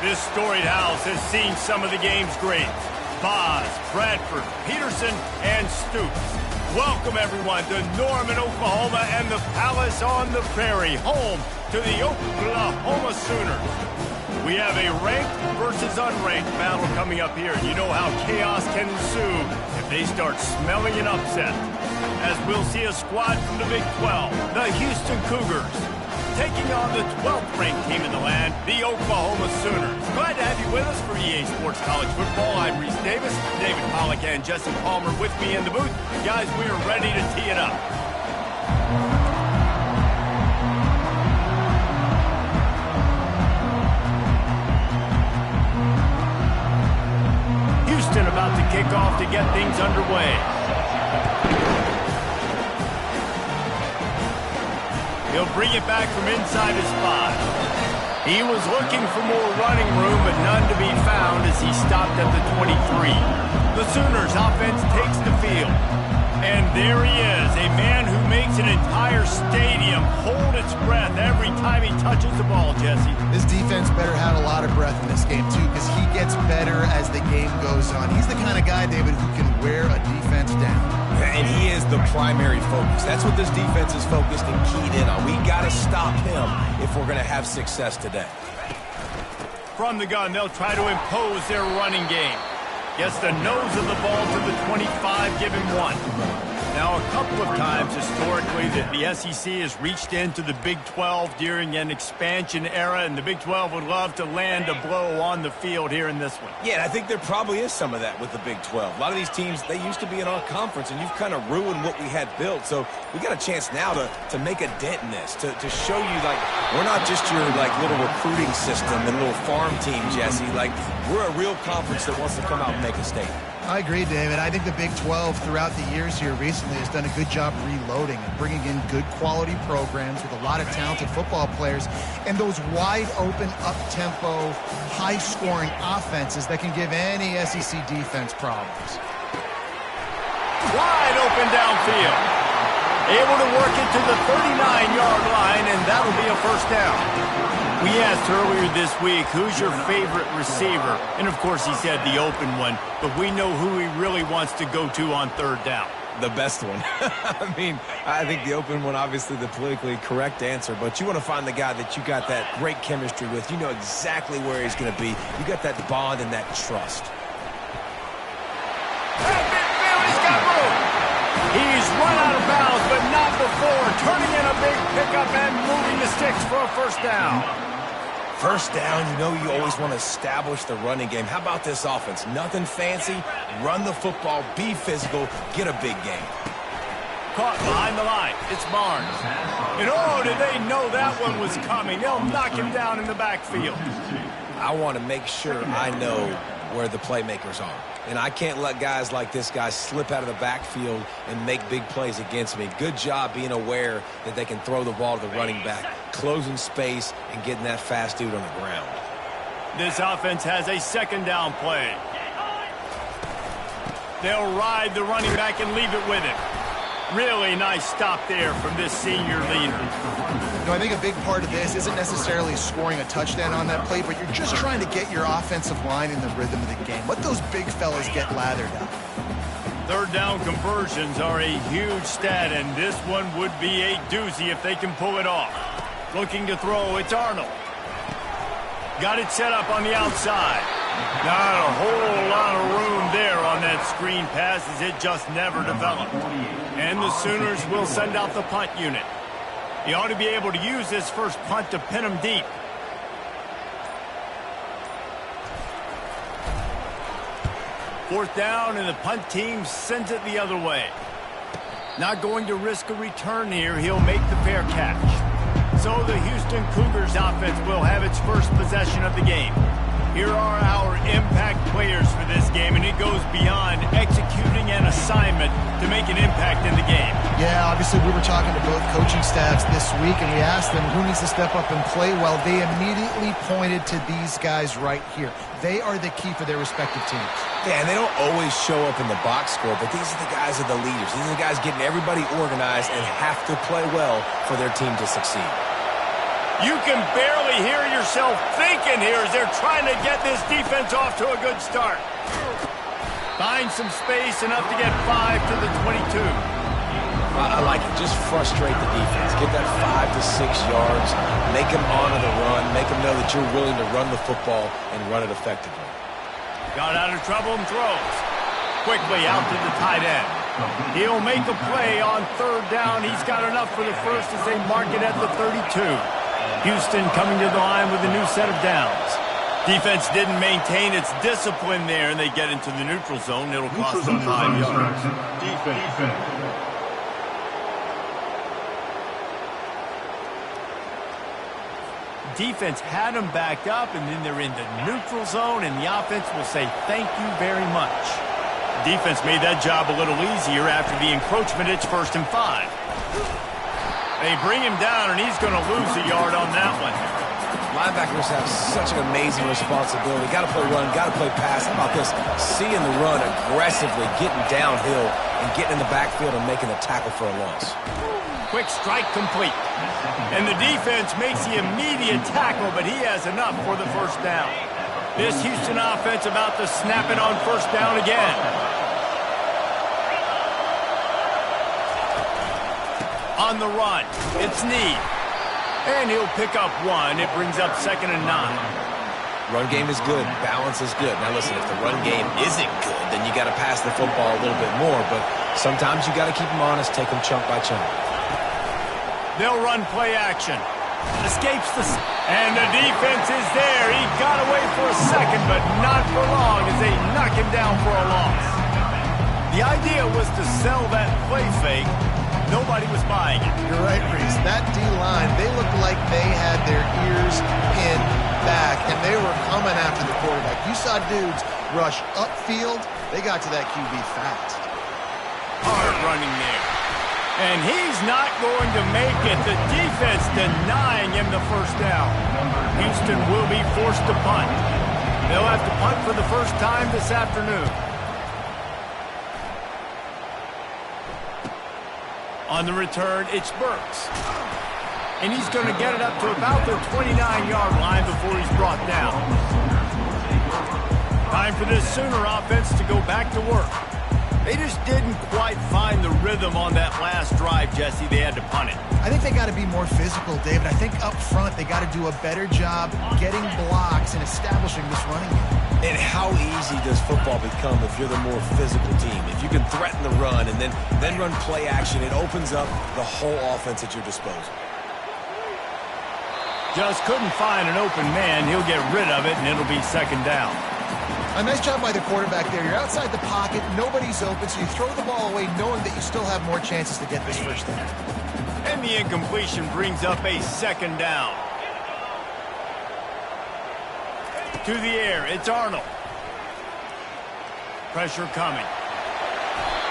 This storied house has seen some of the game's greats. Boz, Bradford, Peterson, and Stoops. Welcome, everyone, to Norman, Oklahoma, and the Palace on the Prairie, home to the Oklahoma Sooners. We have a ranked versus unranked battle coming up here. You know how chaos can ensue if they start smelling an upset. As we'll see a squad from the Big 12, the Houston Cougars, taking on the 12th-ranked team in the land, the Oklahoma Sooners. Glad to have you with us for EA Sports College Football. I'm Reese Davis, David Pollack, and Jesse Palmer with me in the booth. Guys, we are ready to tee it up. Houston about to kick off to get things underway. He'll bring it back from inside his spot. He was looking for more running room, but none to be found as he stopped at the 23. The Sooners offense takes the field. And there he is, a man who makes an entire stadium hold its breath every time he touches the ball, Jesse. This defense better have a lot of breath in this game, too, because he gets better as the game goes on. He's the kind of guy, David, who can wear a defense down. And he is the primary focus. That's what this defense is focused and keyed in on. We got to stop him if we're going to have success today. From the gun, they'll try to impose their running game. Gets the nose of the ball to the 25, give him one. Now, a couple of times historically that the SEC has reached into the Big 12 during an expansion era, and the Big 12 would love to land a blow on the field here in this one. Yeah, I think there probably is some of that with the Big 12. A lot of these teams, they used to be in our conference, and you've kind of ruined what we had built. So we got a chance now to make a dent in this, to show you, like, we're not just your, like, little recruiting system and little farm team, Jesse. Like, we're a real conference that wants to come out and make a statement. I agree, David. I think the Big 12 throughout the years here recently has done a good job reloading and bringing in good quality programs with a lot of talented football players and those wide open, up-tempo, high-scoring offenses that can give any SEC defense problems. Wide open downfield. Able to work it to the 39-yard line, and that'll be a first down. We asked earlier this week, who's your favorite receiver? And, of course, he said the open one, but we know who he really wants to go to on third down. The best one. I mean, I think the open one, obviously the politically correct answer, but you want to find the guy that you got that great chemistry with. You know exactly where he's going to be. You got that bond and that trust. He's got room. He's run out of bounds, but not before turning in a big pickup and moving the sticks for a first down. First down, you know you always want to establish the running game. How about this offense? Nothing fancy. Run the football, be physical, get a big game. Caught behind the line. It's Barnes. And oh, did they know that one was coming? They'll knock him down in the backfield. I want to make sure I know where the playmakers are. And I can't let guys like this guy slip out of the backfield and make big plays against me. Good job being aware that they can throw the ball to the running back, closing space, and getting that fast dude on the ground. This offense has a second down play. They'll ride the running back and leave it with him. Really nice stop there from this senior leader. I think a big part of this isn't necessarily scoring a touchdown on that play, but you're just trying to get your offensive line in the rhythm of the game. Let those big fellas get lathered up. Third down conversions are a huge stat, and this one would be a doozy if they can pull it off. Looking to throw, it's Arnold. Got it set up on the outside. Not a whole lot of room there on that screen pass as it just never developed. And the Sooners will send out the punt unit. He ought to be able to use this first punt to pin him deep. Fourth down, and the punt team sends it the other way. Not going to risk a return here. He'll make the fair catch. So the Houston Cougars offense will have its first possession of the game. Here are our impact players for this game, and it goes beyond executing an assignment to make an impact in the game. Yeah, obviously we were talking to both coaching staffs this week, and we asked them who needs to step up and play well. They immediately pointed to these guys right here. They are the key for their respective teams. Yeah, and they don't always show up in the box score, but these are the guys that are the leaders. These are the guys getting everybody organized and have to play well for their team to succeed. You can barely hear yourself thinking here as they're trying to get this defense off to a good start. Find some space, enough to get 5 to the 22. I like it. Just frustrate the defense. Get that 5 to 6 yards. Make them honor the run. Make them know that you're willing to run the football and run it effectively. Got out of trouble and throws. Quickly out to the tight end. He'll make a play on 3rd down. He's got enough for the first as they mark it at the 32. Houston coming to the line with a new set of downs. Defense didn't maintain its discipline there, and they get into the neutral zone. It'll cost them 5 yards. Defense. Defense had them backed up, and then they're in the neutral zone, and the offense will say thank you very much. Defense made that job a little easier after the encroachment. It's 1st and 5. They bring him down, and he's going to lose a yard on that one. Linebackers have such an amazing responsibility. Got to play run, got to play pass. How about this? Seeing the run aggressively, getting downhill, and getting in the backfield and making a tackle for a loss. Quick strike complete. And the defense makes the immediate tackle, but he has enough for the 1st down. This Houston offense about to snap it on 1st down again. On the run, it's Need. And he'll pick up 1. It brings up 2nd and 9. Run game is good. Balance is good. Now listen, if the run game isn't good, then you got to pass the football a little bit more. But sometimes you got to keep them honest, take them chunk by chunk. They'll run play action. Escapes the... And the defense is there. He got away for a second, but not for long as they knock him down for a loss. The idea was to sell that play fake. Nobody was buying it. You're right, Reese. That D-line, they looked like they had their ears pinned back, and they were coming after the quarterback. You saw dudes rush upfield. They got to that QB fast. Hard running there. And he's not going to make it. The defense denying him the 1st down. Houston will be forced to punt. They'll have to punt for the first time this afternoon. On the return, it's Burks. And he's going to get it up to about the 29-yard line before he's brought down. Time for this Sooner offense to go back to work. They just didn't quite find the rhythm on that last drive, Jesse. They had to punt it. I think they got to be more physical, David. I think up front they got to do a better job getting blocks and establishing this running game. And how easy does football become if you're the more physical team? If you can threaten the run and then run play action, it opens up the whole offense at your disposal. Just couldn't find an open man. He'll get rid of it, and it'll be 2nd down. A nice job by the quarterback there. You're outside the pocket, nobody's open, so you throw the ball away knowing that you still have more chances to get this 1st down. And the incompletion brings up a 2nd down. To the air, it's Arnold. Pressure coming.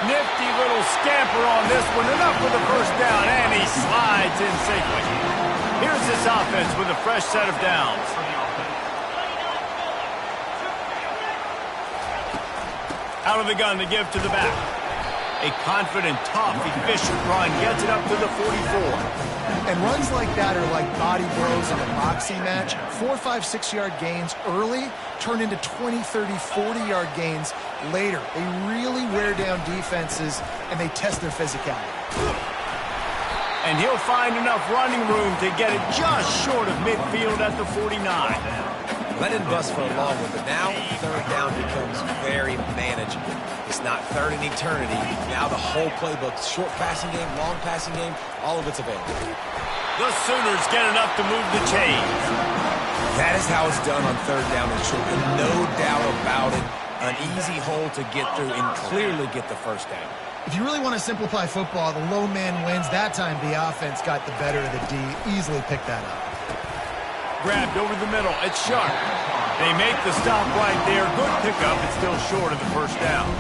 Nifty little scamper on this one, enough for the 1st down, and he slides in safely. Here's this offense with a fresh set of downs. Out of the gun to give to the back. A confident, tough, efficient run gets it up to the 44. And runs like that are like body blows in a boxing match. 4, 5, 6-yard gains early turn into 20, 30, 40-yard gains later. They really wear down defenses, and they test their physicality. And he'll find enough running room to get it just short of midfield at the 49. Let it bust for a long one, but now 3rd down becomes very manageable. It's not 3rd in eternity. Now the whole playbook, short passing game, long passing game, all of it's available. The Sooners get enough to move the chains. That is how it's done on 3rd down and short, and no doubt about it. An easy hole to get through and clearly get the 1st down. If you really want to simplify football, the low man wins. That time the offense got the better of the D. Easily picked that up. Grabbed over the middle. It's Sharp. They make the stop right there. Good pickup. It's still short of the 1st down.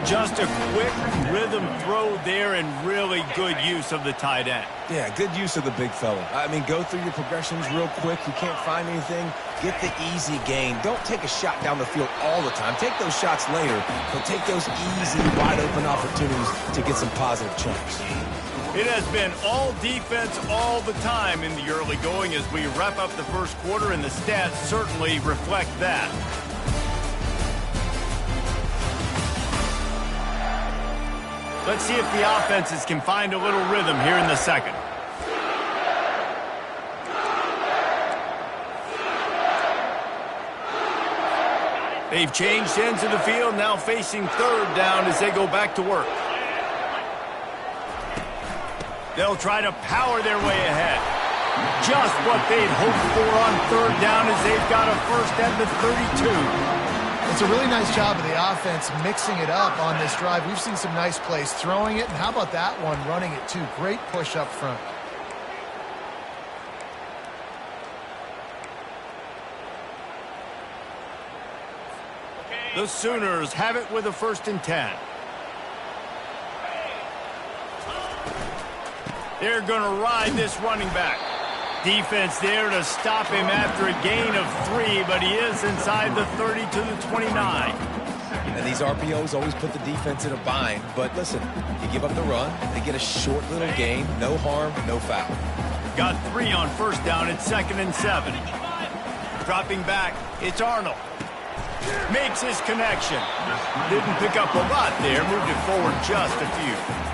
Just a quick rhythm throw there and really good use of the tight end. Yeah, good use of the big fella. I mean, go through your progressions real quick. You can't find anything. Get the easy gain. Don't take a shot down the field all the time. Take those shots later, but take those easy, wide-open opportunities to get some positive chunks. It has been all defense all the time in the early going as we wrap up the first quarter, and the stats certainly reflect that. Let's see if the offenses can find a little rhythm here in the second. They've changed ends of the field, now facing third down as they go back to work. They'll try to power their way ahead. Just what they'd hoped for on third down as they've got a first at the 32. It's a really nice job of the offense mixing it up on this drive. We've seen some nice plays throwing it, and how about that one running it too? Great push up front. The Sooners have it with a 1st and 10. They're going to ride this running back. Defense there to stop him after a gain of 3, but he is inside the 30 to the 29. And these RPOs always put the defense in a bind. But listen, you give up the run, they get a short little gain, no harm, no foul. Got 3 on first down at 2nd and 7. Dropping back, it's Arnold. Makes his connection. Didn't pick up a lot there, moved it forward just a few.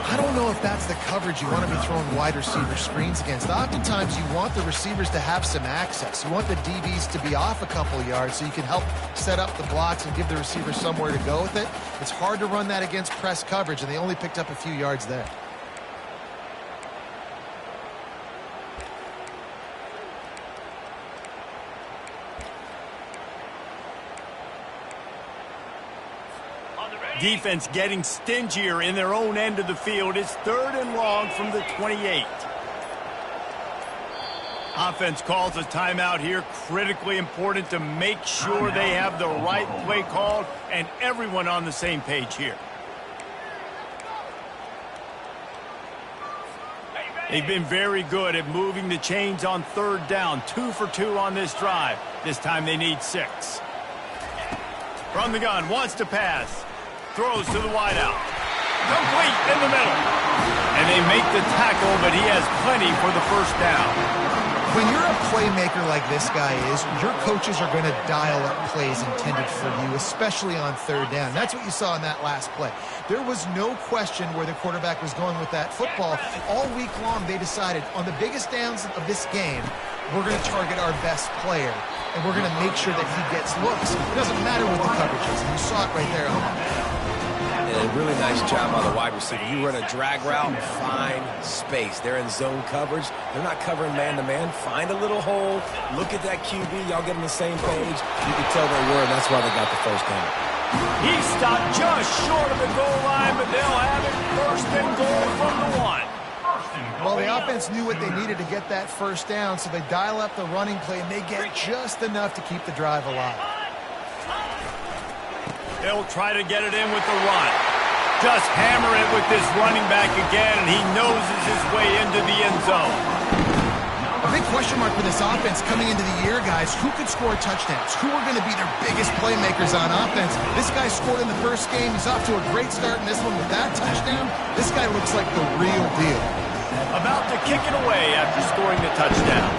I don't know if that's the coverage you want to be throwing wide receiver screens against. Oftentimes, you want the receivers to have some access. You want the DBs to be off a couple of yards so you can help set up the blocks and give the receiver somewhere to go with it. It's hard to run that against press coverage, and they only picked up a few yards there. Defense getting stingier in their own end of the field. It's 3rd and long from the 28. Offense calls a timeout here. Critically important to make sure they have the right play called and everyone on the same page here. They've been very good at moving the chains on 3rd down. 2 for 2 on this drive. This time they need 6. From the gun, wants to pass. Throws to the wideout. Complete in the middle. And they make the tackle, but he has plenty for the first down. When you're a playmaker like this guy is, your coaches are going to dial up plays intended for you, especially on 3rd down. That's what you saw in that last play. There was no question where the quarterback was going with that football. All week long, they decided on the biggest downs of this game, we're going to target our best player, and we're going to make sure that he gets looks. It doesn't matter what the coverage is. You saw it right there on that. And a really nice job by the wide receiver. You run a drag route, find space. They're in zone coverage. They're not covering man-to-man. Find a little hole. Look at that QB. Y'all get on the same page. You can tell they were, and that's why they got the first down. He stopped just short of the goal line, but they'll have it 1st and goal from the 1. Well, the offense knew what they needed to get that first down, so they dial up the running play, and they get just enough to keep the drive alive. They'll try to get it in with the run. Just hammer it with this running back again, and he noses his way into the end zone. A big question mark for this offense coming into the year, guys. Who could score touchdowns? Who are going to be their biggest playmakers on offense? This guy scored in the first game. He's off to a great start in this one with that touchdown. This guy looks like the real deal. About to kick it away after scoring the touchdown.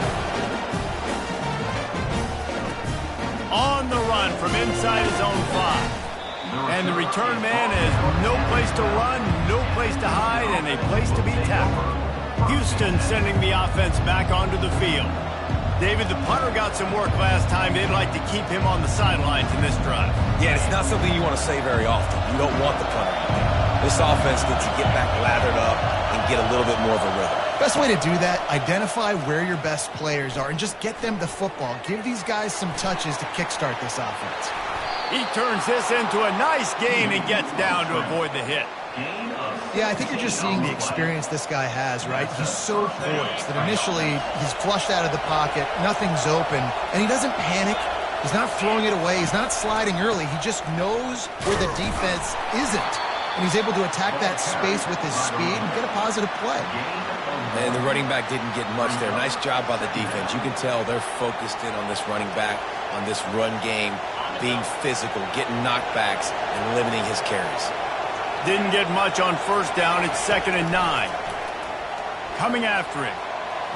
On the run from inside his own 5. And the return man has no place to run, no place to hide, and a place to be tackled. Houston sending the offense back onto the field. David, the punter got some work last time. They'd like to keep him on the sidelines in this drive. Yeah, it's not something you want to say very often. You don't want the punter. This offense needs to get back lathered up and get a little bit more of a rhythm. Best way to do that, identify where your best players are and just get them the football. Give these guys some touches to kickstart this offense. He turns this into a nice gain and gets down to avoid the hit. Yeah, I think you're just seeing the experience this guy has, right? He's so poised that initially he's flushed out of the pocket, nothing's open, and he doesn't panic. He's not throwing it away. He's not sliding early. He just knows where the defense isn't, and he's able to attack that space with his speed and get a positive play. And the running back didn't get much there. Nice job by the defense. You can tell they're focused in on this running back, on this run game, being physical, getting knockbacks, and limiting his carries. Didn't get much on first down. It's 2nd and 9. coming after him.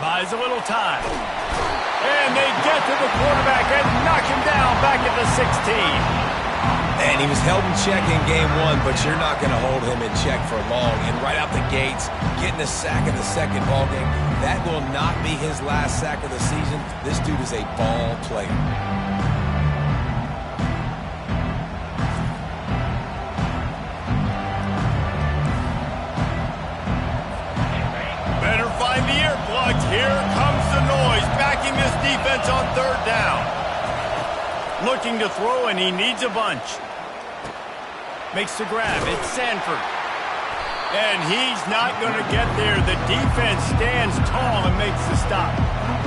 Buys a little time. And they get to the quarterback and knock him down back at the 16. And he was held in check in game one, but you're not going to hold him in check for long. And right out the gates, getting a sack in the second ball game, that will not be his last sack of the season. This dude is a ball player. Better find the earplugs. Here comes the noise, backing this defense on third down. Looking to throw, and he needs a bunch. Makes the grab. It's Sanford. And he's not going to get there. The defense stands tall and makes the stop.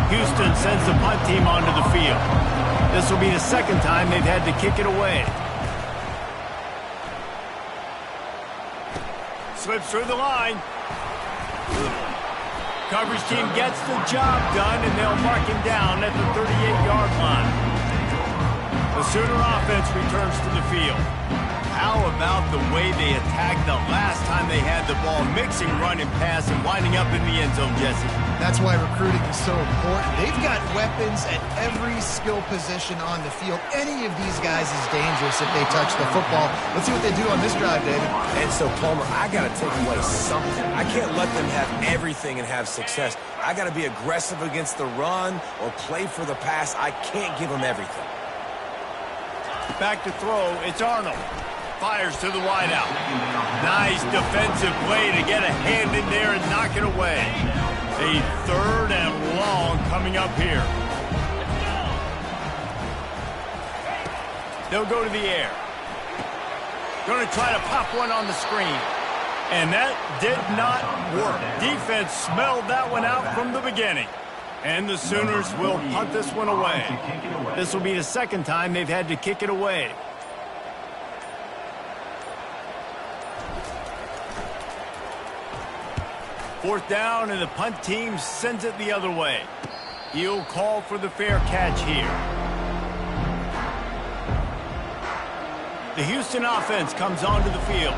Houston sends the punt team onto the field. This will be the second time they've had to kick it away. Slips through the line. Coverage team gets the job done, and they'll mark him down at the 38-yard line. The Sooner offense returns to the field. How about the way they attacked the last time they had the ball, mixing run and pass and winding up in the end zone, Jesse? That's why recruiting is so important. They've got weapons at every skill position on the field. Any of these guys is dangerous if they touch the football. Let's see what they do on this drive, David. And so, Palmer, I got to take away something. I can't let them have everything and have success. I got to be aggressive against the run or play for the pass. I can't give them everything. Back to throw. It's Arnold. Fires to the wideout. Nice defensive play to get a hand in there and knock it away. A third and long coming up here. They'll go to the air. Going to try to pop one on the screen. And that did not work. Defense smelled that one out from the beginning. And the Sooners will punt this one away. This will be the second time they've had to kick it away. Fourth down, and the punt team sends it the other way. He'll call for the fair catch here. The Houston offense comes onto the field.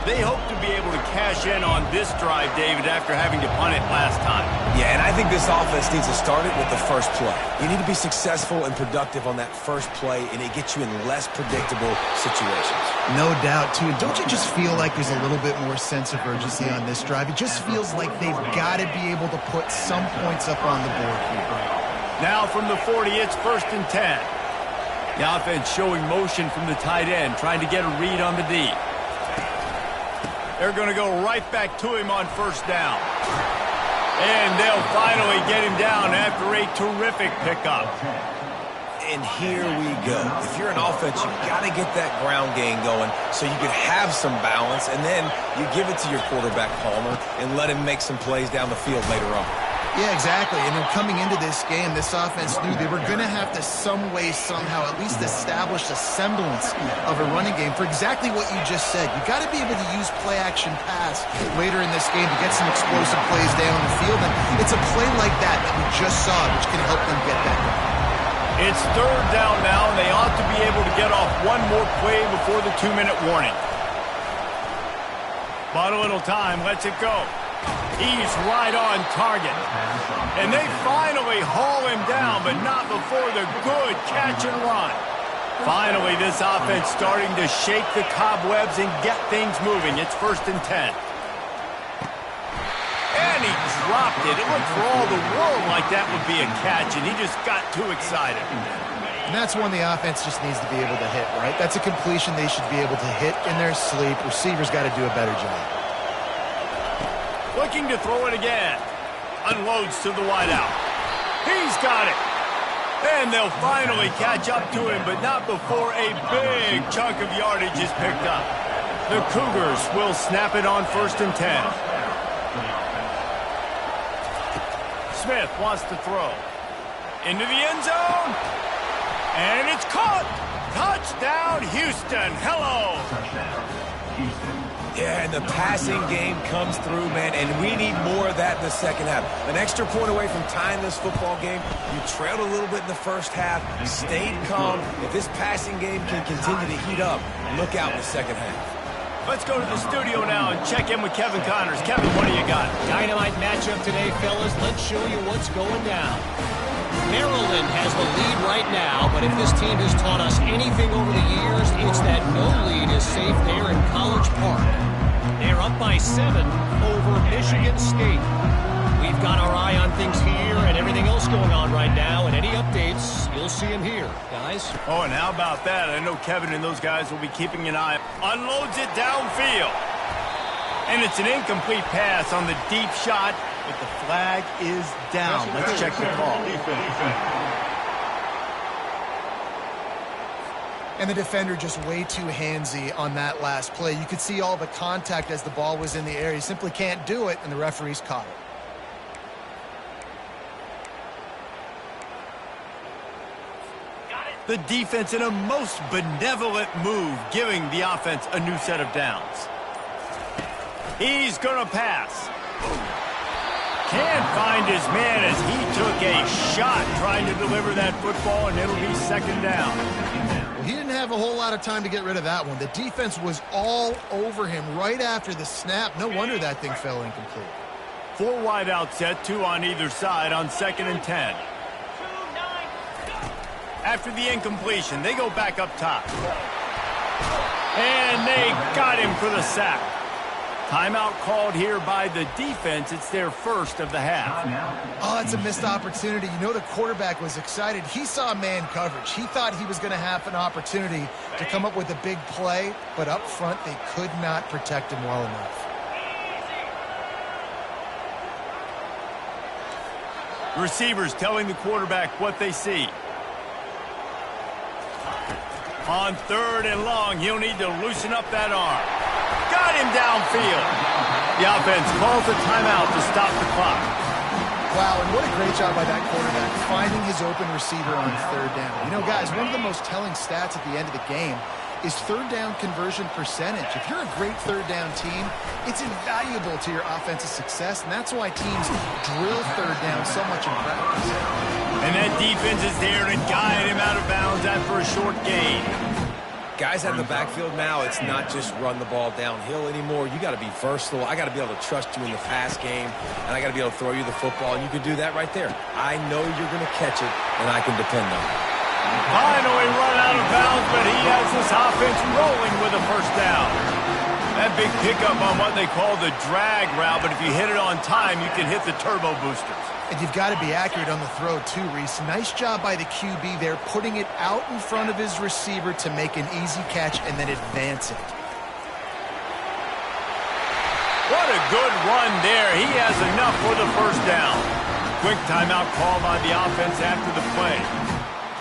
They hope to be able to cash in on this drive, David, after having to punt it last time. Yeah, and I think this offense needs to start it with the first play. You need to be successful and productive on that first play, and it gets you in less predictable situations. No doubt, too. Don't you just feel like there's a little bit more sense of urgency on this drive? It just feels like they've got to be able to put some points up on the board here. Now from the 40, it's 1st and 10. The offense showing motion from the tight end, trying to get a read on the D. They're going to go right back to him on first down. And they'll finally get him down after a terrific pickup. And here we go. If you're an offense, you've got to get that ground game going so you can have some balance, and then you give it to your quarterback, Palmer, and let him make some plays down the field later on. Yeah, exactly. And then coming into this game, this offense knew they were going to have to some way, somehow, at least establish a semblance of a running game for exactly what you just said. You got to be able to use play-action pass later in this game to get some explosive plays down the field. And it's a play like that we just saw, which can help them get that going. It's third down now, and they ought to be able to get off one more play before the 2-minute warning. Bought a little time, lets it go. He's right on target. And they finally haul him down, but not before the good catch and run. Finally, this offense starting to shake the cobwebs and get things moving. It's 1st and 10. And he dropped it. It looked for all the world like that would be a catch, and he just got too excited. And that's one the offense just needs to be able to hit, right? That's a completion they should be able to hit in their sleep. Receivers got to do a better job. Looking to throw it again. Unloads to the wideout. He's got it. And they'll finally catch up to him, but not before a big chunk of yardage is picked up. The Cougars will snap it on 1st and 10. Smith wants to throw. Into the end zone. And it's caught. Touchdown, Houston. Hello. Yeah, and the passing game comes through, man, and we need more of that in the second half. An extra point away from tying this football game. You trailed a little bit in the first half, stayed calm. If this passing game can continue to heat up, look out in the second half. Let's go to the studio now and check in with Kevin Connors. Kevin, what do you got? Dynamite matchup today, fellas. Let's show you what's going down. Maryland has the lead right now, but if this team has taught us anything over the years, it's that no lead is safe there in College Park. They're up by 7 over Michigan State. We've got our eye on things here and everything else going on right now, and any updates, you'll see them here, guys. Oh, and how about that? I know Kevin and those guys will be keeping an eye. Unloads it downfield. And it's an incomplete pass on the deep shot, but the flag is down. Let's check the call. And the defender just way too handsy on that last play. You could see all the contact as the ball was in the air. He simply can't do it, and the referees caught it. The defense in a most benevolent move, giving the offense a new set of downs. He's going to pass. Can't find his man as he took a shot trying to deliver that football, and it'll be second down. Well, he didn't have a whole lot of time to get rid of that one. The defense was all over him right after the snap. No wonder that thing fell incomplete. 4 wide out set, 2 on either side on 2nd and 10. After the incompletion, they go back up top. And they got him for the sack. Timeout called here by the defense. It's their first of the half. Oh, that's a missed opportunity. You know the quarterback was excited. He saw man coverage. He thought he was going to have an opportunity to come up with a big play, but up front they could not protect him well enough. Receivers telling the quarterback what they see. On 3rd and long, he'll need to loosen up that arm. Got him downfield. The offense calls a timeout to stop the clock. Wow, and what a great job by that quarterback, finding his open receiver on 3rd down. You know, guys, one of the most telling stats at the end of the game is 3rd down conversion percentage. If you're a great 3rd down team, it's invaluable to your offensive success, and that's why teams drill 3rd down so much in practice. And that defense is there to guide him out of bounds after a short gain. Guys out of the backfield now, it's not just run the ball downhill anymore. You got to be versatile. I got to be able to trust you in the pass game, and I got to be able to throw you the football, and you can do that right there. I know you're going to catch it, and I can depend on it. Finally run out of bounds, but he has this offense rolling with a first down. That big pickup on what they call the drag route, but if you hit it on time, you can hit the turbo boosters. And you've got to be accurate on the throw, too, Reese. Nice job by the QB there, putting it out in front of his receiver to make an easy catch and then advance it. What a good run there. He has enough for the first down. Quick timeout called by the offense after the play.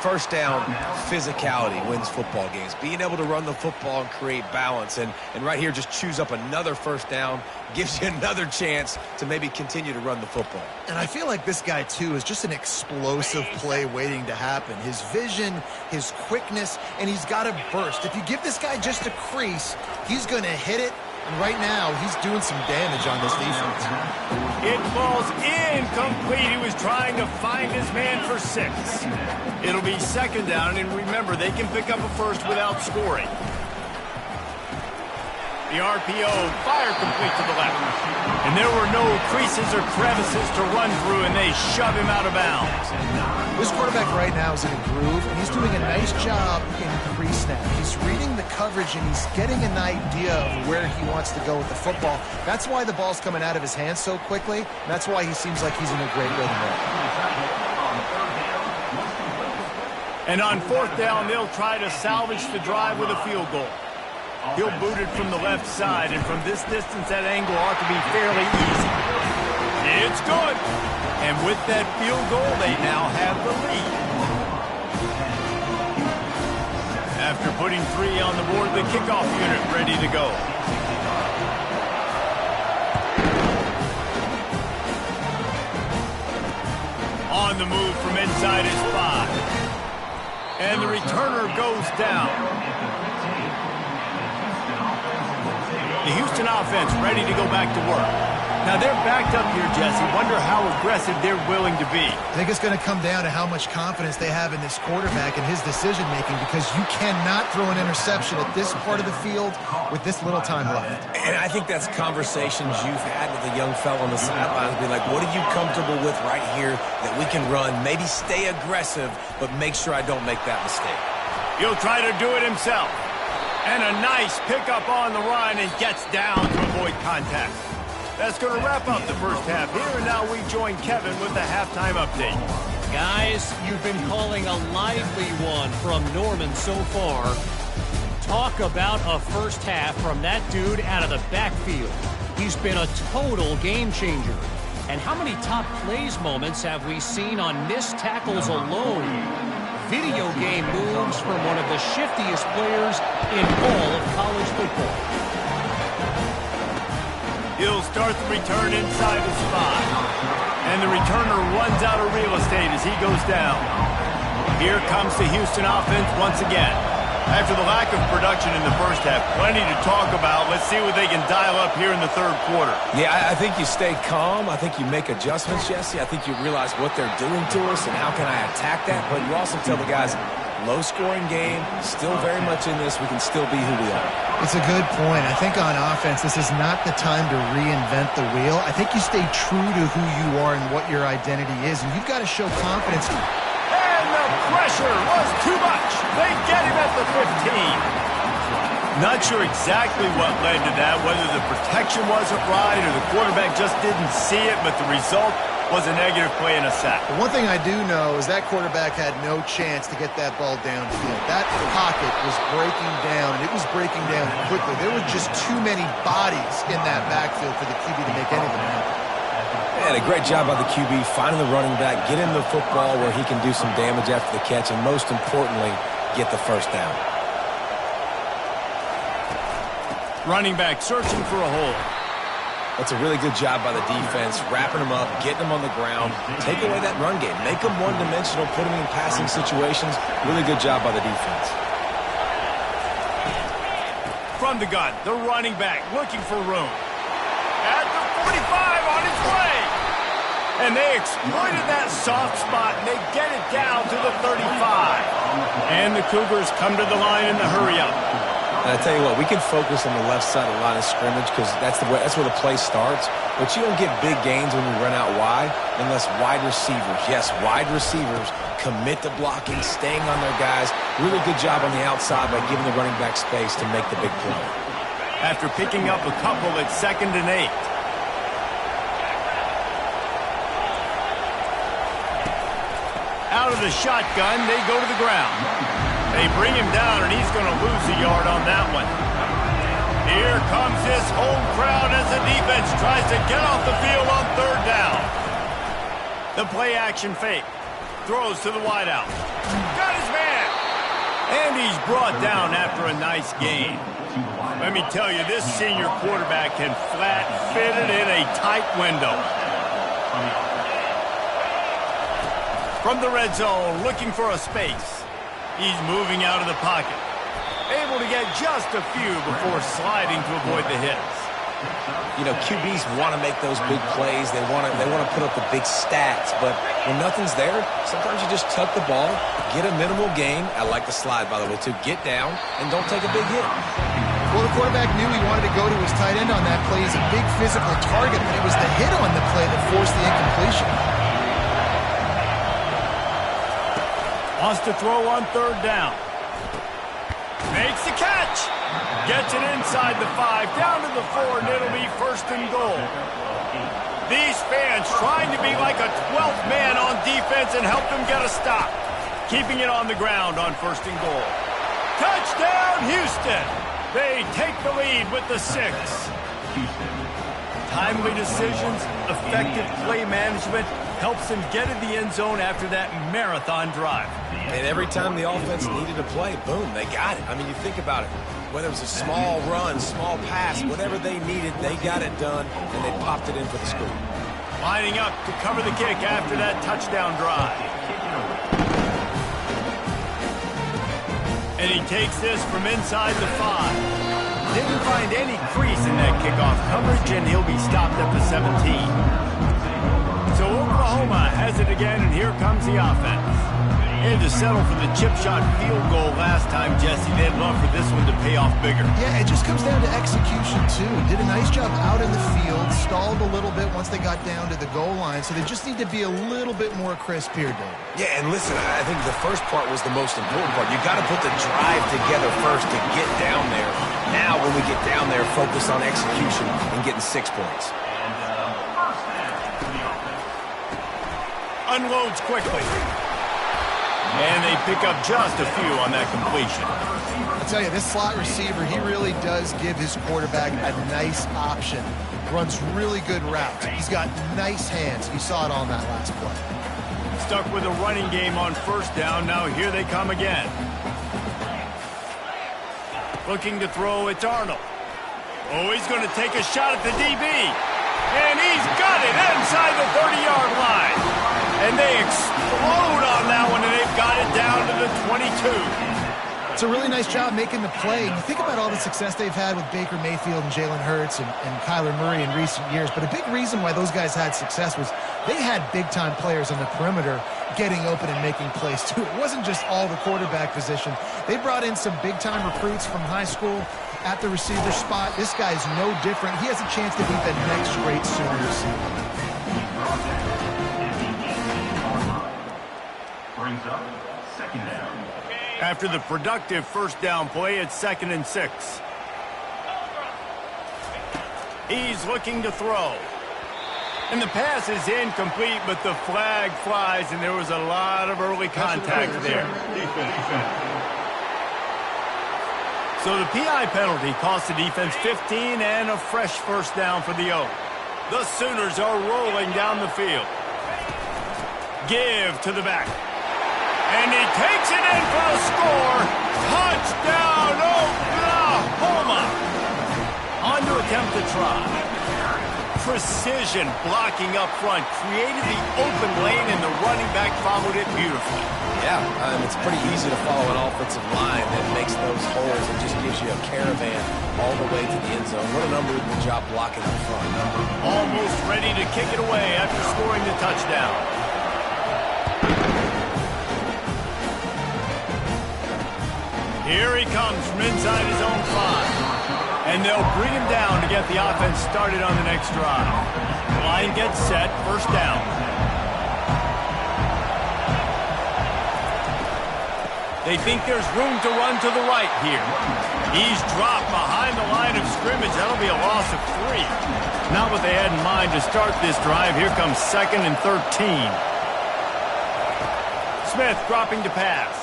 First down, physicality wins football games. Being able to run the football and create balance. And right here, just choose up another first down, gives you another chance to maybe continue to run the football. And I feel like this guy, too, is just an explosive play waiting to happen. His vision, his quickness, and he's got a burst. If you give this guy just a crease, he's going to hit it. And right now, he's doing some damage on this defense. It falls incomplete. He was trying to find his man for 6. It'll be second down, and remember, they can pick up a first without scoring. The RPO, fire complete to the left. And there were no creases or crevices to run through, and they shove him out of bounds. This quarterback right now is in a groove, and he's doing a nice job in pre-snap. He's reading the coverage, and he's getting an idea of where he wants to go with the football. That's why the ball's coming out of his hands so quickly. And that's why he seems like he's in a great rhythm right now. And on 4th down, they'll try to salvage the drive with a field goal. He'll boot it from the left side, and from this distance, that angle ought to be fairly easy. It's good. And with that field goal, they now have the lead. After putting 3 on the board, the kickoff unit ready to go. On the move from inside his 5. And the returner goes down. The Houston offense ready to go back to work. Now they're backed up here, Jesse. Wonder how aggressive they're willing to be. I think it's going to come down to how much confidence they have in this quarterback and his decision-making, because you cannot throw an interception at this part of the field with this little time left. And I think that's conversations you've had with a young fellow on the sidelines. Be like, what are you comfortable with right here that we can run? Maybe stay aggressive, but make sure I don't make that mistake. He'll try to do it himself. And a nice pickup on the run, and gets down to avoid contact. That's going to wrap up the first half here, and now we join Kevin with the halftime update. Guys, you've been calling a lively one from Norman so far. Talk about a first half from that dude out of the backfield. He's been a total game changer. And how many top plays moments have we seen on missed tackles alone? Video game moves from one of the shiftiest players in all of college football. He'll start the return inside his 5. And the returner runs out of real estate as he goes down. Here comes the Houston offense once again. After the lack of production in the first half, plenty to talk about. Let's see what they can dial up here in the third quarter. Yeah, I think you stay calm. I think you make adjustments, Jesse. I think you realize what they're doing to us and how can I attack that. But you also tell the guys, low-scoring game, still very much in this. We can still be who we are. It's a good point. I think on offense, this is not the time to reinvent the wheel. I think you stay true to who you are and what your identity is, and you've got to show confidence. And the pressure was too much. They get him at the 15. Not sure exactly what led to that, whether the protection wasn't right or the quarterback just didn't see it, but the result was a negative play and a sack. But one thing I do know is that quarterback had no chance to get that ball downfield. That pocket was breaking down, and it was breaking down quickly. There were just too many bodies in that backfield for the QB to make anything happen. Yeah, a great job by the QB, finding the running back, get him the football where he can do some damage after the catch, and most importantly, get the first down. Running back searching for a hole. That's a really good job by the defense, wrapping them up, getting them on the ground, take away that run game, make them one-dimensional, put them in passing situations. Really good job by the defense. From the gun, the running back looking for room. At the 45 on his way. And they exploited that soft spot, and they get it down to the 35. And the Cougars come to the line in the hurry-up. And I tell you what, we can focus on the left side of the line of scrimmage because that's where the play starts. But you don't get big gains when you run out wide unless wide receivers, yes, wide receivers, commit to blocking, staying on their guys. Really good job on the outside by giving the running back space to make the big play. After picking up a couple at 2nd and 8. Out of the shotgun, they go to the ground. They bring him down, and he's going to lose a yard on that one. Here comes this home crowd as the defense tries to get off the field on 3rd down. The play-action fake. Throws to the wideout. Got his man. And he's brought down after a nice gain. Let me tell you, this senior quarterback can flat fit it in a tight window. From the red zone, looking for a space. He's moving out of the pocket. Able to get just a few before sliding to avoid the hits. You know, QBs want to make those big plays. They want to put up the big stats. But when nothing's there, sometimes you just tuck the ball, get a minimal gain. I like the slide, by the way, too. Get down and don't take a big hit. Well, the quarterback knew he wanted to go to his tight end on that play. He's a big physical target, but it was the hit on the play that forced the incompletion. Wants to throw on 3rd down. Makes the catch. Gets it inside the 5, down to the 4, and it'll be 1st and goal. These fans trying to be like a 12th man on defense and help them get a stop. Keeping it on the ground on 1st and goal. Touchdown, Houston. They take the lead with the 6. Timely decisions, effective play management helps them get in the end zone after that marathon drive. And every time the offense needed a play, boom, they got it. I mean, you think about it. Whether it was a small run, small pass, whatever they needed, they got it done, and they popped it in for the score. Lining up to cover the kick after that touchdown drive. And he takes this from inside the 5. Didn't find any crease in that kickoff coverage. margin. He'll be stopped at the 17. So Oklahoma has it again, and here comes the offense. And to settle for the chip shot field goal last time, Jesse, they'd love for this one to pay off bigger. Yeah, it just comes down to execution, too. Did a nice job out in the field, stalled a little bit once they got down to the goal line, so they just need to be a little bit more crisp here, David. Yeah, and listen, I think the first part was the most important part. You got to put the drive together first to get down there. Now, when we get down there, focus on execution and getting 6 points. Unloads quickly. And they pick up just a few on that completion. I'll tell you, this slot receiver, he really does give his quarterback a nice option. Runs really good routes. He's got nice hands. You saw it on that last play. Stuck with a running game on first down. Now here they come again. Looking to throw, it's Arnold. Oh, he's going to take a shot at the DB. And he's got it inside the 30-yard line. And they explode on that one, and they've got it down to the 22. It's a really nice job making the play. You think about all the success they've had with Baker Mayfield and Jalen Hurts and Kyler Murray in recent years, but a big reason why those guys had success was they had big-time players on the perimeter getting open and making plays, too. It wasn't just all the quarterback position. They brought in some big-time recruits from high school at the receiver spot. This guy's no different. He has a chance to be the next great Sooner receiver. Brings up second down. After the productive first down play, it's 2nd and 6. He's looking to throw. And the pass is incomplete, but the flag flies, and there was a lot of early contact there. So the PI penalty cost the defense 15 and a fresh first down for the Oak. The Sooners are rolling down the field. Give to the back. And he takes it in for the score. Touchdown, Oklahoma. On to attempt to try. Precision blocking up front. Created the open lane, and the running back followed it beautifully. Yeah, it's pretty easy to follow an offensive line that makes those holes and just gives you a caravan all the way to the end zone. What an unbelievable job blocking up front. Almost ready to kick it away after scoring the touchdown. Here he comes from inside his own 5. And they'll bring him down to get the offense started on the next drive. The line gets set, first down. They think there's room to run to the right here. He's dropped behind the line of scrimmage. That'll be a loss of 3. Not what they had in mind to start this drive. Here comes 2nd and 13. Smith dropping to pass.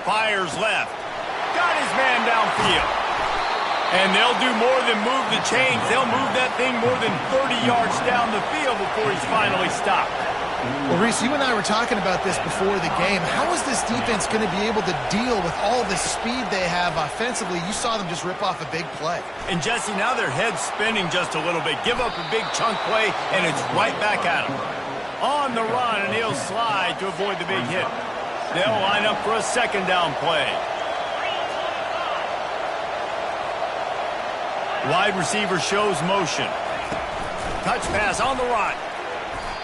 Fires left. Got his man downfield. And they'll do more than move the chains. They'll move that thing more than 30 yards down the field before he's finally stopped. Well, Reese, you and I were talking about this before the game. How is this defense going to be able to deal with all the speed they have offensively? You saw them just rip off a big play. And, Jesse, now their head's spinning just a little bit. Give up a big chunk play, and it's right back at them. On the run, and he'll slide to avoid the big hit. They'll line up for a second down play. Wide receiver shows motion. Touch pass on the run.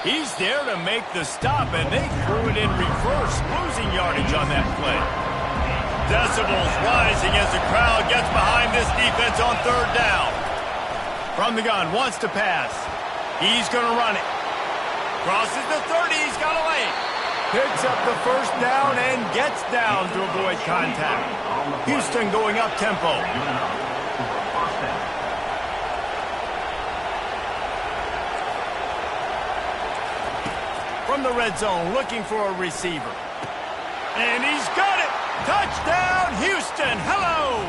He's there to make the stop, and they threw it in reverse, losing yardage on that play. Decibels rising as the crowd gets behind this defense on third down. From the gun, wants to pass. He's going to run it. Crosses the 30, he's got a lane. Picks up the first down and gets down to avoid contact. Houston going up tempo. From the red zone, looking for a receiver. And he's got it! Touchdown, Houston! Hello!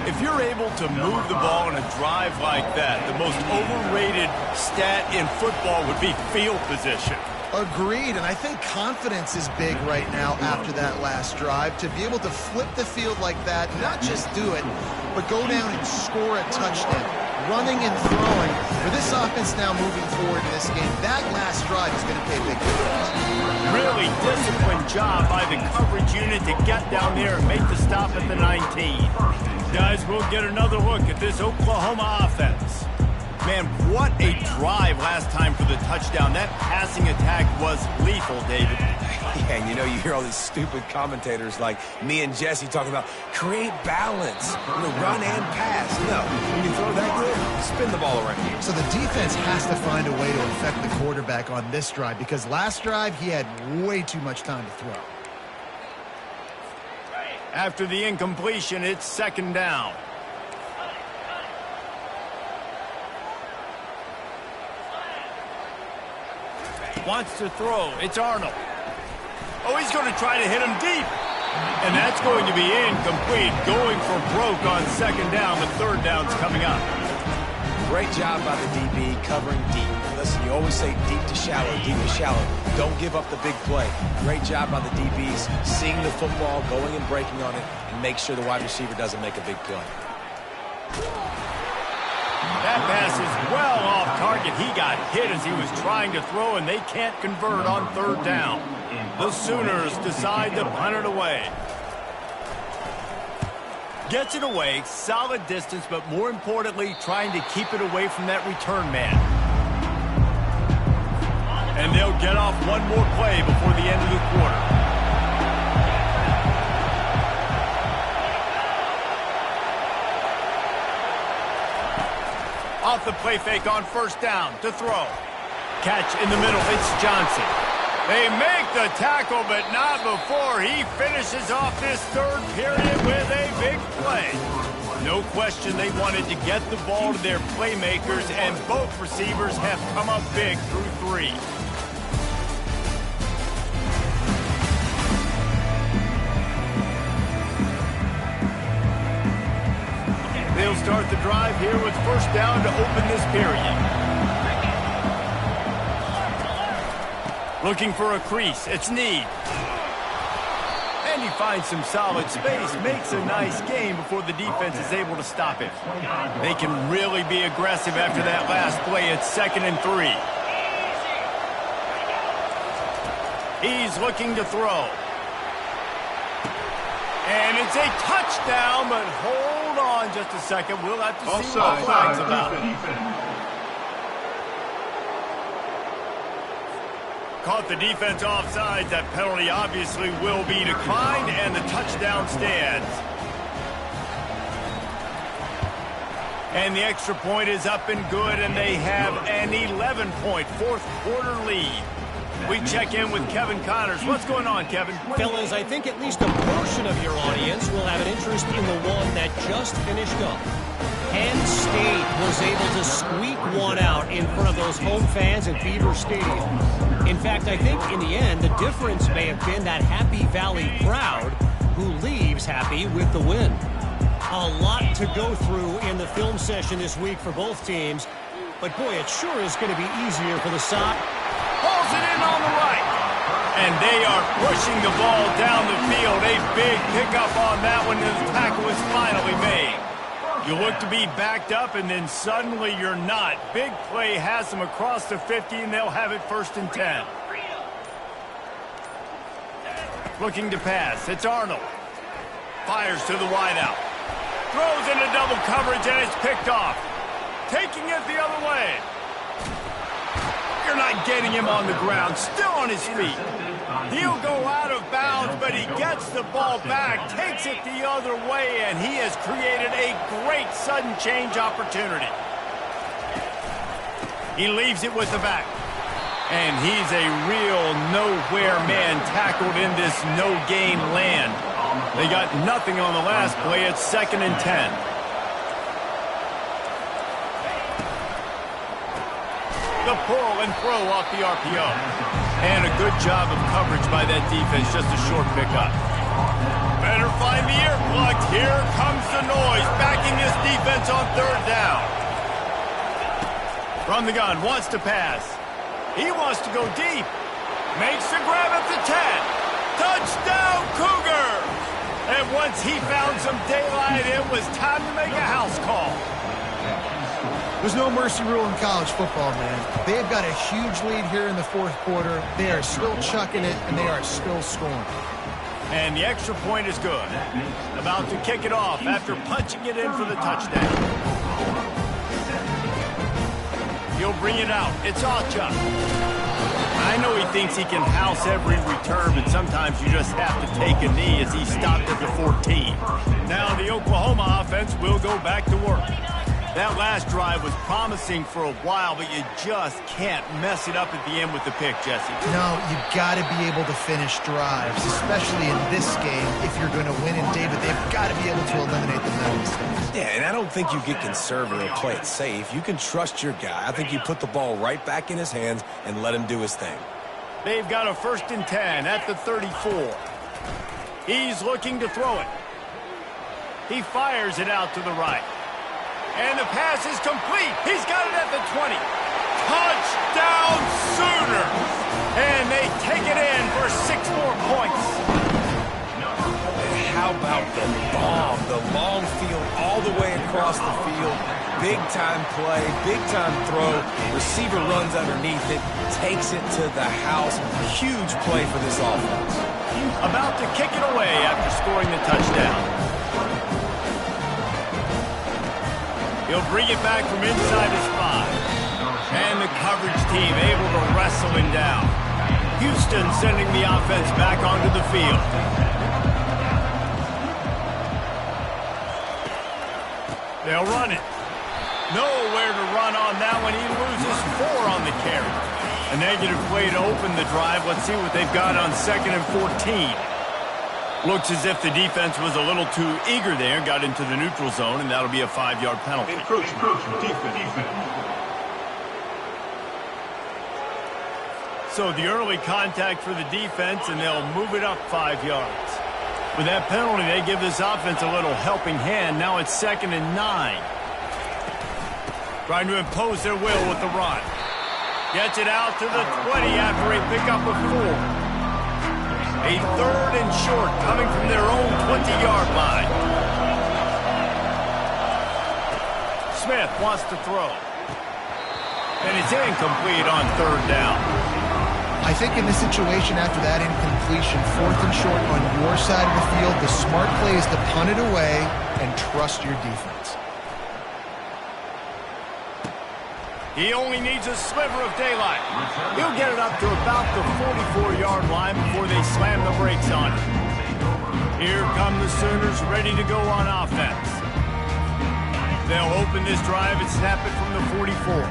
If you're able to move the ball in a drive like that, the most overrated stat in football would be field position. Agreed, and I think confidence is big right now after that last drive. To be able to flip the field like that, not just do it, but go down and score a touchdown. Running and throwing. For this offense now moving forward in this game, that last drive is going to pay big dividends. Really disciplined job by the coverage unit to get down there and make the stop at the 19. Guys, we'll get another look at this Oklahoma offense. Man, what a drive last time for the touchdown. That passing attack was lethal, David. Yeah, and you know, you hear all these stupid commentators like me and Jesse talking about create balance, run and pass. No, when you throw that good, spin the ball around. So the defense has to find a way to affect the quarterback on this drive because last drive he had way too much time to throw. After the incompletion, it's second down. Wants to throw. It's Arnold. Oh, he's going to try to hit him deep. And that's going to be incomplete. Going for broke on second down. The third down's coming up. Great job by the DB covering deep. Listen, you always say deep to shallow, deep to shallow. Don't give up the big play. Great job by the DBs seeing the football, going and breaking on it, and make sure the wide receiver doesn't make a big play. That pass is well off target. He got hit as he was trying to throw, and they can't convert on third down. The Sooners decide to punt it away. Gets it away, solid distance, but more importantly, trying to keep it away from that return man. And they'll get off one more play before the end of the quarter. Off the play fake on first down to throw. Catch in the middle, it's Johnson. They make the tackle, but not before he finishes off this third period with a big play. No question they wanted to get the ball to their playmakers, and both receivers have come up big through three. They'll start the drive here with first down to open this period. Looking for a crease. It's Need. And he finds some solid space. Makes a nice gain before the defense is able to stop him. They can really be aggressive after that last play. It's 2nd and 3. He's looking to throw. And it's a touchdown, but hold on just a second. We'll have to see what the flag's about. Caught the defense offside. That penalty obviously will be declined, and the touchdown stands. And the extra point is up and good, and they have an 11-point fourth-quarter lead. We check in with Kevin Connors. What's going on, Kevin? Fellas, I think at least a portion of your audience will have an interest in the one that just finished up. Penn State was able to squeak one out in front of those home fans at Beaver Stadium. In fact, I think in the end, the difference may have been that Happy Valley crowd who leaves happy with the win. A lot to go through in the film session this week for both teams, but boy, it sure is going to be easier for the side. Pulls it in on the right. And they are pushing the ball down the field. A big pickup on that one as the tackle is finally made. You look to be backed up, and then suddenly you're not. Big play has them across the 50, and they'll have it 1st and 10. Looking to pass. It's Arnold. Fires to the wideout. Throws into double coverage, and it's picked off. Taking it the other way. You're not getting him on the ground. Still on his feet. He'll go out of bounds, but he gets the ball back, takes it the other way, and he has created a great sudden change opportunity. He leaves it with the back. And he's a real nowhere man tackled in this no-gain land. They got nothing on the last play. It's 2nd and 10. The pull and throw off the RPO. And a good job of coverage by that defense, just a short pickup. Better find the earplugs. Here comes the noise, backing this defense on third down. From the gun, wants to pass. He wants to go deep. Makes the grab at the 10. Touchdown, Cougars! And once he found some daylight, it was time to make a house call. There's no mercy rule in college football, man. They've got a huge lead here in the fourth quarter. They are still chucking it, and they are still scoring. And the extra point is good. About to kick it off after punching it in for the touchdown. He'll bring it out. It's Ocha. I know he thinks he can house every return, but sometimes you just have to take a knee as he stopped at the 14. Now the Oklahoma offense will go back to work. That last drive was promising for a while, but you just can't mess it up at the end with the pick, Jesse. No, you got to be able to finish drives, especially in this game. If you're going to win, and David, they've got to be able to eliminate the mental mistakes. Yeah, and I don't think you get conservative or play it safe. You can trust your guy. I think you put the ball right back in his hands and let him do his thing. They've got a 1st and 10 at the 34. He's looking to throw it. He fires it out to the right. And the pass is complete. He's got it at the 20. Touchdown Sooners! And they take it in for 6 more points. And how about the bomb? The long field all the way across the field. Big-time play, big-time throw. Receiver runs underneath it, takes it to the house. Huge play for this offense. About to kick it away after scoring the touchdown. He'll bring it back from inside his 5. And the coverage team able to wrestle him down. Houston sending the offense back onto the field. They'll run it. Nowhere to run on that one. He loses 4 on the carry. A negative play to open the drive. Let's see what they've got on 2nd and 14. Looks as if the defense was a little too eager there, got into the neutral zone, and that'll be a 5-yard penalty. Defense. So the early contact for the defense, and they'll move it up 5 yards. With that penalty, they give this offense a little helping hand. Now it's 2nd and 9. Trying to impose their will with the run. Gets it out to the 20 after a pickup of 4. A 3rd and short coming from their own 20-yard line. Smith wants to throw. And it's incomplete on 3rd down. I think in this situation after that incompletion, 4th and short on your side of the field, the smart play is to punt it away and trust your defense. He only needs a sliver of daylight. He'll get it up to about the 44-yard line before they slam the brakes on it. Here come the Sooners ready to go on offense. They'll open this drive and snap it from the 44.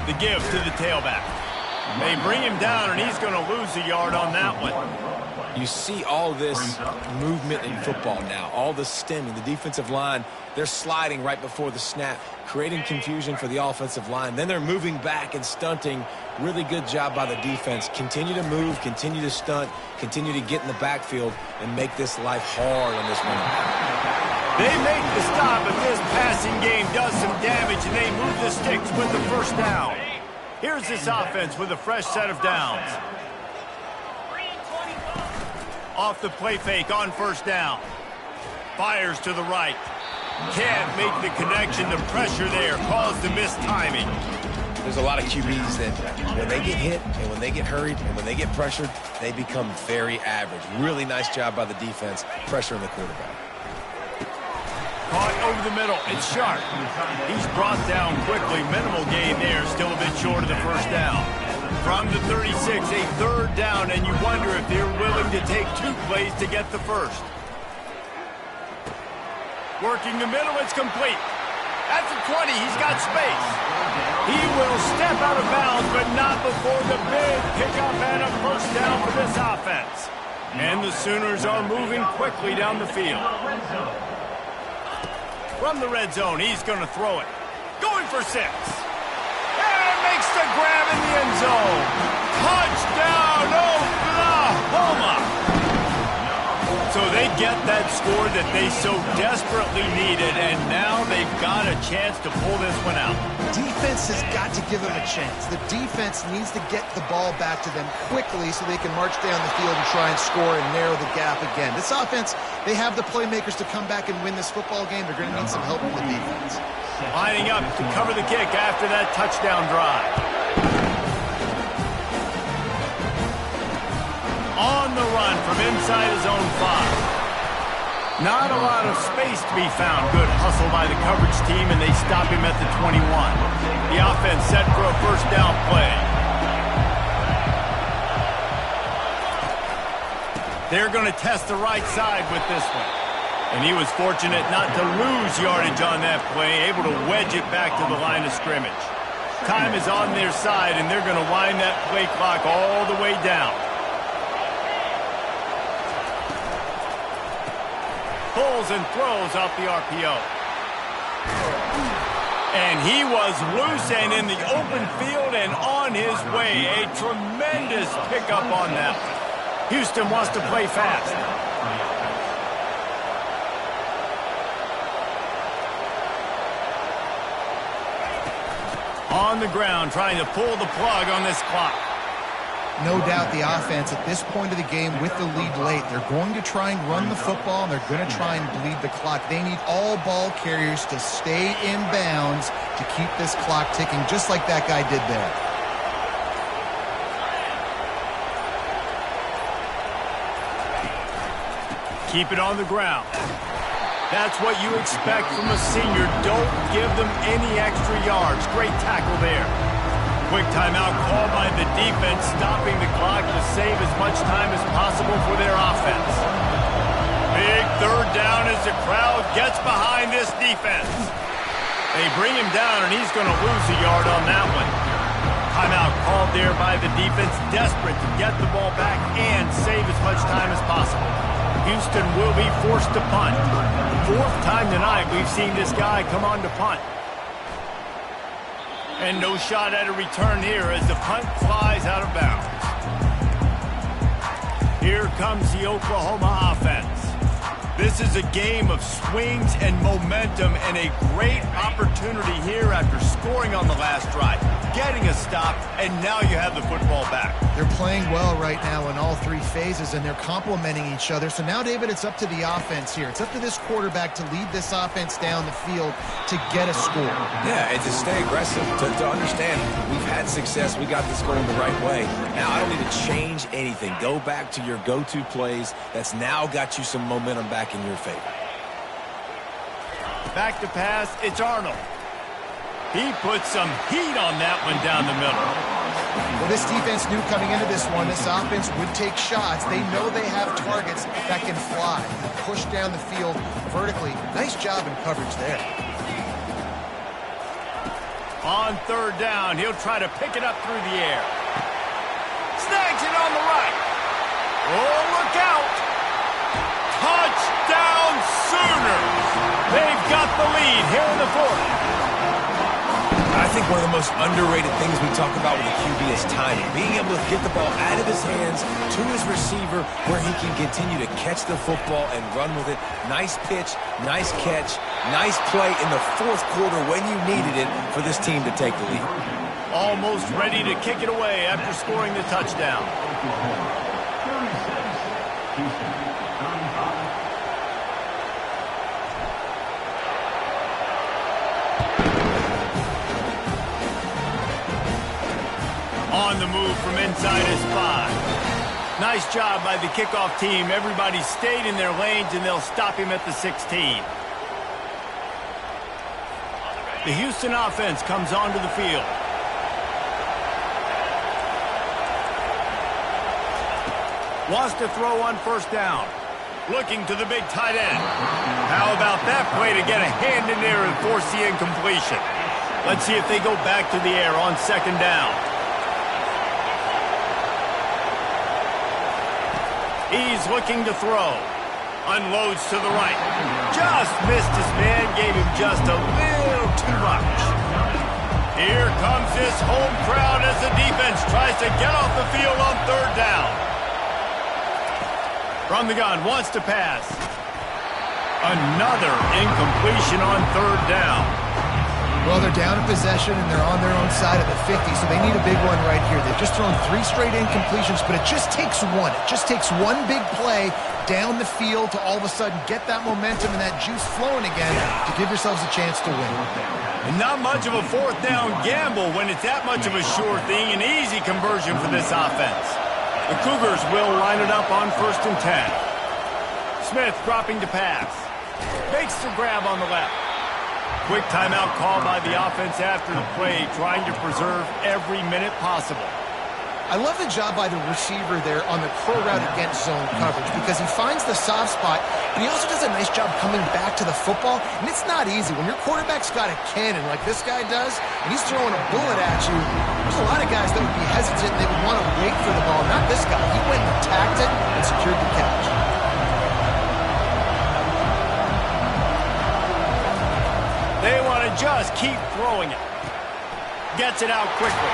The give to the tailback. They bring him down, and he's going to lose a yard on that one. You see all this movement in football now, all the stemming, the defensive line, they're sliding right before the snap, creating confusion for the offensive line. Then they're moving back and stunting. Really good job by the defense. Continue to move, continue to stunt, continue to get in the backfield and make this life hard on this one. They make the stop, but this passing game does some damage, and they move the sticks with the 1st down. Here's this offense with a fresh set of downs. Off the play fake on 1st down. Fires to the right. Can't make the connection. The pressure there caused the missed timing. There's a lot of QBs that when they get hit and when they get hurried and when they get pressured, they become very average. Really nice job by the defense, pressuring the quarterback. Caught over the middle. It's Sharp. He's brought down quickly. Minimal gain there. Still a bit short of the 1st down. From the 36, a 3rd down, and you wonder if they're willing to take 2 plays to get the 1st. Working the middle, it's complete. At the 20, he's got space. He will step out of bounds, but not before the big pickup and a 1st down for this offense. And the Sooners are moving quickly down the field. From the red zone, he's going to throw it. Going for 6. And makes the grab in the end zone. Touchdown, Oklahoma! So they get that score that they so desperately needed, and now they've got a chance to pull this one out. Defense has got to give them a chance. The defense needs to get the ball back to them quickly so they can march down the field and try and score and narrow the gap again. This offense, they have the playmakers to come back and win this football game. They're going to need some help from the defense. Lining up to cover the kick after that touchdown drive. On the run from inside his own 5. Not a lot of space to be found. Good hustle by the coverage team, and they stop him at the 21. The offense set for a first down play. They're going to test the right side with this one. And he was fortunate not to lose yardage on that play, able to wedge it back to the line of scrimmage. Time is on their side, and they're going to wind that play clock all the way down. Pulls and throws off the RPO. And he was loose and in the open field and on his way. A tremendous pickup on that one. Houston wants to play fast. On the ground, trying to pull the plug on this clock. No doubt the offense at this point of the game with the lead late, they're going to try and run the football, and they're going to try and bleed the clock. They need all ball carriers to stay in bounds to keep this clock ticking, just like that guy did there. Keep it on the ground. That's what you expect from a senior. Don't give them any extra yards. Great tackle there. Quick timeout called by the defense, stopping the clock to save as much time as possible for their offense. Big third down as the crowd gets behind this defense. They bring him down, and he's going to lose a yard on that one. Timeout called there by the defense, desperate to get the ball back and save as much time as possible. Houston will be forced to punt. Fourth time tonight we've seen this guy come on to punt. And no shot at a return here as the punt flies out of bounds. Here comes the Oklahoma offense. This is a game of swings and momentum and a great opportunity here after scoring on the last drive, getting a stop, and now you have the football back. They're playing well right now in all three phases, and they're complementing each other. So now, David, it's up to the offense here. It's up to this quarterback to lead this offense down the field to get a score. Yeah, and to stay aggressive, to understand we've had success, we got this going the right way. Now I don't need to change anything. Go back to your go-to plays. That's now got you some momentum back in your favor. Back to pass, it's Arnold. He puts some heat on that one down the middle. Well, this defense knew coming into this one, this offense would take shots. They know they have targets that can fly, push down the field vertically. Nice job in coverage there. On third down, he'll try to pick it up through the air. Snags it on the right. Oh, look out. Touchdown Sooners. They've got the lead here in the fourth. I think one of the most underrated things we talk about with the QB is timing. Being able to get the ball out of his hands to his receiver where he can continue to catch the football and run with it. Nice pitch, nice catch, nice play in the fourth quarter when you needed it for this team to take the lead. Almost ready to kick it away after scoring the touchdown. On the move from inside his 5. Nice job by the kickoff team. Everybody stayed in their lanes, and they'll stop him at the 16. The Houston offense comes onto the field. Wants to throw on first down. Looking to the big tight end. How about that play to get a hand in there and force the incompletion? Let's see if they go back to the air on second down. He's looking to throw. Unloads to the right. Just missed his man. Gave him just a little too much. Here comes this home crowd as the defense tries to get off the field on third down. From the gun, wants to pass. Another incompletion on third down. Well, they're down in possession, and they're on their own side of the 50, so they need a big one right here. They've just thrown 3 straight incompletions, but it just takes one. It just takes one big play down the field to all of a sudden get that momentum and that juice flowing again to give yourselves a chance to win. And not much of a fourth down gamble when it's that much of a sure thing, an easy conversion for this offense. The Cougars will line it up on 1st and 10. Smith dropping to pass. Makes the grab on the left. Quick timeout called by the offense after the play, trying to preserve every minute possible. I love the job by the receiver there on the curl route against zone coverage because he finds the soft spot, but he also does a nice job coming back to the football, and it's not easy. When your quarterback's got a cannon like this guy does, and he's throwing a bullet at you, there's a lot of guys that would be hesitant. They would want to wait for the ball. Not this guy. He went and attacked it and secured the catch. They want to just keep throwing it. Gets it out quickly.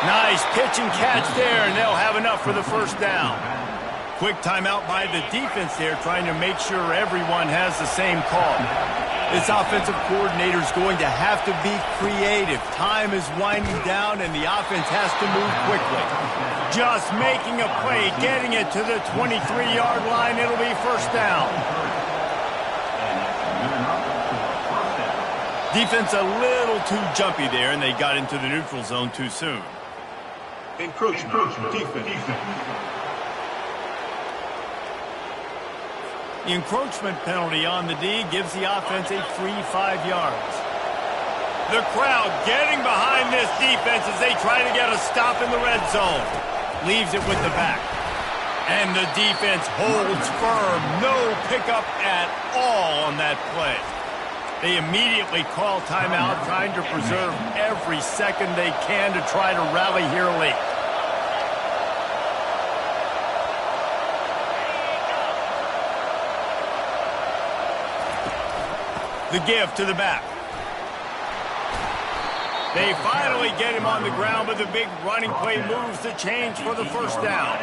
Nice pitch and catch there, and they'll have enough for the first down. Quick timeout by the defense there, trying to make sure everyone has the same call. This offensive coordinator is going to have to be creative. Time is winding down, and the offense has to move quickly. Just making a play, getting it to the 23-yard line. It'll be first down. Defense a little too jumpy there, and they got into the neutral zone too soon. Encroachment defense. The encroachment penalty on the D gives the offense a free 5 yards. The crowd getting behind this defense as they try to get a stop in the red zone. Leaves it with the back. And the defense holds firm. No pickup at all on that play. They immediately call timeout, trying to preserve every second they can to try to rally here late. The give to the back. They finally get him on the ground, but the big running play moves the change for the first down.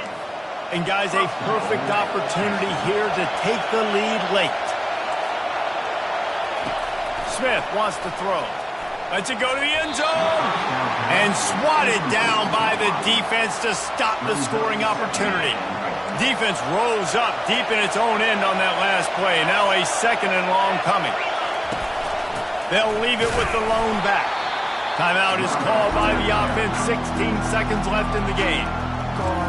And guys, a perfect opportunity here to take the lead late. Smith wants to throw. Lets it go to the end zone. And swatted down by the defense to stop the scoring opportunity. Defense rose up deep in its own end on that last play. Now a second and long coming. They'll leave it with the lone back. Timeout is called by the offense. 16 seconds left in the game.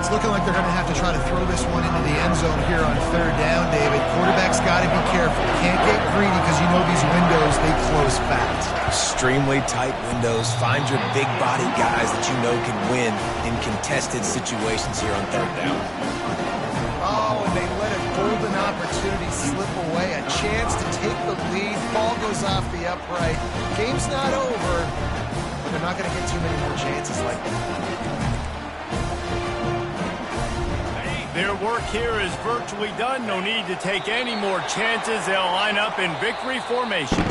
It's looking like they're going to have to try to throw this one into the end zone here on third down, David. Quarterback's got to be careful. Can't get greedy because you know these windows, they close fast. Extremely tight windows. Find your big body guys that you know can win in contested situations here on third down. Oh, and they let a golden opportunity slip away. A chance to take the lead. Ball goes off the upright. Game's not over. They're not going to get too many more chances like that. Their work here is virtually done. No need to take any more chances. They'll line up in victory formation.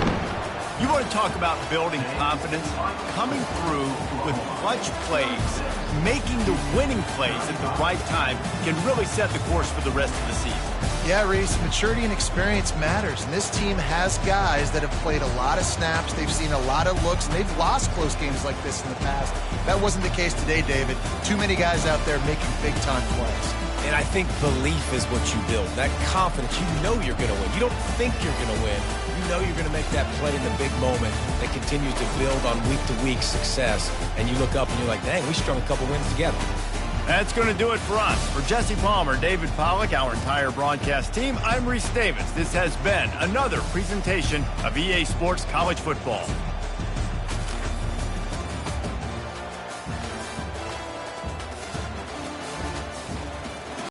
You want to talk about building confidence? Coming through with clutch plays, making the winning plays at the right time can really set the course for the rest of the season. Yeah, Reese, maturity and experience matters, and this team has guys that have played a lot of snaps, they've seen a lot of looks, and they've lost close games like this in the past. That wasn't the case today, David. Too many guys out there making big-time plays. And I think belief is what you build. That confidence, you know you're going to win. You don't think you're going to win. You know you're going to make that play in the big moment that continues to build on week-to-week success. And you look up and you're like, dang, we strung a couple wins together. That's going to do it for us. For Jesse Palmer, David Pollack, our entire broadcast team, I'm Reese Davis. This has been another presentation of EA Sports College Football.